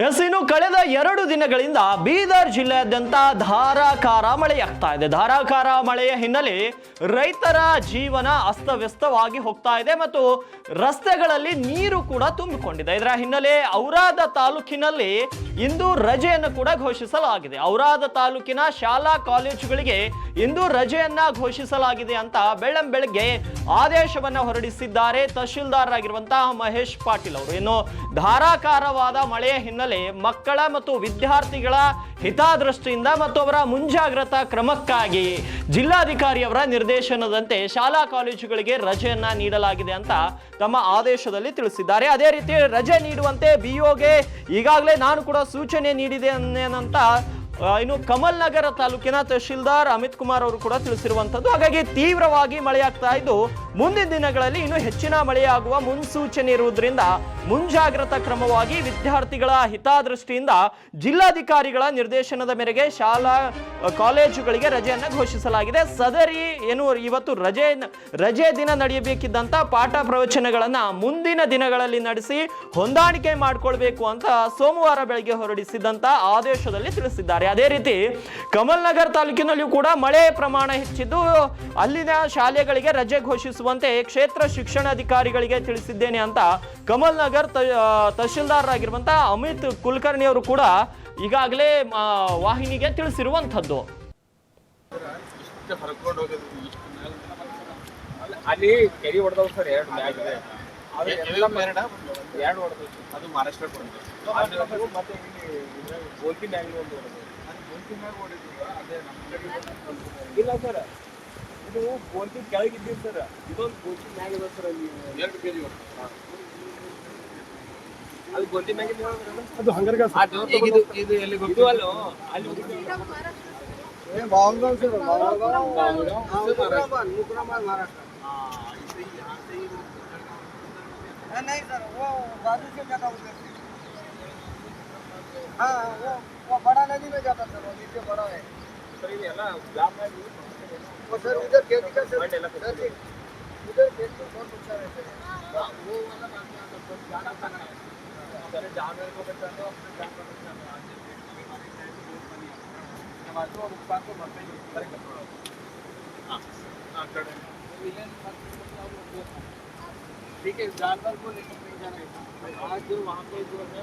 S, ಇನ್ನು ಕಳೆದ 2 ದಿನಗಳಿಂದ ಬೀದರ್ ಜಿಲ್ಲೆಯಾದ್ಯಂತ ಧಾರಾಕಾರ ಮಳೆಯಾಗ್ತಾ ಇದೆ. ಧಾರಾಕಾರ ಮಳೆಯ ಹಿನ್ನೆಲೆ ರೈತರ ಜೀವನ ಅಸ್ತವ್ಯಸ್ತವಾಗಿ ಹೋಗ್ತಾ ಇದೆ ಮತ್ತು ರಸ್ತೆಗಳಲ್ಲಿ ನೀರು ಕೂಡ ತುಂಬಿಕೊಂಡಿದೆ. ಇದರ ಹಿನ್ನೆಲೆ ಔರಾದ ತಾಲೂಕಿನಲ್ಲಿ ಇಂದು ರಜೆಯನ್ನು ಕೂಡ ಘೋಷಿಸಲಾಗಿದೆ. ಔರಾದ ತಾಲೂಕಿನ ಶಾಲಾ ಕಾಲೇಜುಗಳಿಗೆ ಇಂದು ರಜೆಯನ್ನ ಘೋಷಿಸಲಾಗಿದೆ ಅಂತ ಬೆಳ್ಳಂಬೆಳಗ್ಗೆ ಆದೇಶವನ್ನ ಹೊರಡಿಸಿದ್ದಾರೆ ತಹಶೀಲ್ದಾರ್ ಆಗಿರುವಂತಹ ಮಹೇಶ್ ಪಾಟೀಲ್ ಅವರು. ಇನ್ನು ಧಾರಾಕಾರವಾದ ಮಳೆಯ ಹಿನ್ನೆಲೆ ಮಕ್ಕಳ ಮತ್ತು ವಿದ್ಯಾರ್ಥಿಗಳ ಹಿತದೃಷ್ಟಿಯಿಂದ ಮತ್ತು ಅವರ ಮುಂಜಾಗ್ರತಾ ಕ್ರಮಕ್ಕಾಗಿ ಜಿಲ್ಲಾಧಿಕಾರಿಯವರ ನಿರ್ದೇಶನದಂತೆ ಶಾಲಾ ಕಾಲೇಜುಗಳಿಗೆ ರಜೆಯನ್ನ ನೀಡಲಾಗಿದೆ ಅಂತ ತಮ್ಮ ಆದೇಶದಲ್ಲಿ ತಿಳಿಸಿದ್ದಾರೆ. ಅದೇ ರೀತಿ ರಜೆ ನೀಡುವಂತೆ ಬಿಒಗೆ ಈಗಾಗಲೇ ನಾನು ಕೂಡ ಸೂಚನೆ ನೀಡಿದೆ ಅಂತ ಇನ್ನು ಕಮಲ್ ನಗರ ತಾಲೂಕಿನ ತಹಶೀಲ್ದಾರ್ ಅಮಿತ್ ಕುಮಾರ್ ಅವರು ಕೂಡ ತಿಳಿಸಿರುವಂತದ್ದು. ಹಾಗಾಗಿ ತೀವ್ರವಾಗಿ ಮಳೆಯಾಗ್ತಾ ಇದ್ದು ಮುಂದಿನ ದಿನಗಳಲ್ಲಿ ಇನ್ನು ಹೆಚ್ಚಿನ ಮಳೆಯಾಗುವ ಮುನ್ಸೂಚನೆ ಇರುವುದರಿಂದ ಮುಂಜಾಗ್ರತಾ ಕ್ರಮವಾಗಿ ವಿದ್ಯಾರ್ಥಿಗಳ ಹಿತದೃಷ್ಟಿಯಿಂದ ಜಿಲ್ಲಾಧಿಕಾರಿಗಳ ನಿರ್ದೇಶನದ ಮೇರೆಗೆ ಶಾಲಾ ಕಾಲೇಜುಗಳಿಗೆ ರಜೆಯನ್ನು ಘೋಷಿಸಲಾಗಿದೆ. ಸದರಿ ಏನು ಇವತ್ತು ರಜೆ ದಿನ ನಡೆಯಬೇಕಿದ್ದಂತ ಪಾಠ ಪ್ರವಚನಗಳನ್ನ ಮುಂದಿನ ದಿನಗಳಲ್ಲಿ ನಡೆಸಿ ಹೊಂದಾಣಿಕೆ ಮಾಡಿಕೊಳ್ಬೇಕು ಅಂತ ಸೋಮವಾರ ಬೆಳಗ್ಗೆ ಹೊರಡಿಸಿದಂತ ಆದೇಶದಲ್ಲಿ ತಿಳಿಸಿದ್ದಾರೆ. ಅದೇ ರೀತಿ ಕಮಲ್ ನಗರ್ ತಾಲೂಕಿನಲ್ಲಿಯೂ ಕೂಡ ಮಳೆ ಪ್ರಮಾಣ ಹೆಚ್ಚಿದ್ದು ಅಲ್ಲಿನ ಶಾಲೆಗಳಿಗೆ ರಜೆ ಘೋಷಿಸುವಂತೆ ಕ್ಷೇತ್ರ ಶಿಕ್ಷಣಾಧಿಕಾರಿಗಳಿಗೆ ತಿಳಿಸಿದ್ದೇನೆ ಅಂತ ಕಮಲ್ ನಗರ್ ತಹಶೀಲ್ದಾರ್ ಆಗಿರುವಂತಹ ಅಮಿತ್ ಕುಲಕರ್ಣಿ ಅವರು ಕೂಡ ಈಗಾಗಲೇ ವಾಹಿನಿಗೆ ತಿಳಿಸಿರುವಂತದ್ದು. ಅಲ್ಲಿ ಕೆರಿ ಹೊಡೆದವು ಸರ್, ಎರಡು ಅದು ಮಹಾರಾಷ್ಟ್ರ ಮತ್ತೆ ಗೋಲ್ಕಿ ಮ್ಯಾಗ್ ಒಂದು ಇಲ್ಲ ಸರ್, ಇದು ಗೋಲ್ಕಿ ಕೆಳಗಿದ್ದೀವಿ ಸರ್, ಇದೊಂದು ಗೋಲ್ಕಿ ಮ್ಯಾಗ್ ಇದೆ ಸರ್. ಅಲ್ಲಿ 2 kg ಅದು ಗೋಲ್ಕಿ ಮ್ಯಾಗ್ ಅದು ಹಂಗರ್ಗ ಇದು ಎಲ್ಲಿ ಇದು ಅಲ್ಲ ಅಲ್ಲಿ नहीं सर, वो बाजू से ज्यादा उधर से। हाँ, वो बड़ा नदी में जाता सर, वो नीचे बड़ा है सर. ये ಎಲ್ಲ ಜಾಮ್ ಆಗಿ वो सर उधर खेती का सर उधर खेती बहुत अच्छा रहता है. वो वाला बात ज्यादा खाना है सर. जाम को बचा दो अपने जाम को बचा दो. आज हमारे टाइम में बहुत पानी है जब तो नुकसान को भरपाई करेंगे थोड़ा. हां करें विलेन ठीक है. जानवर को लेकर नहीं जाना है आज जो वहाँ पे जो है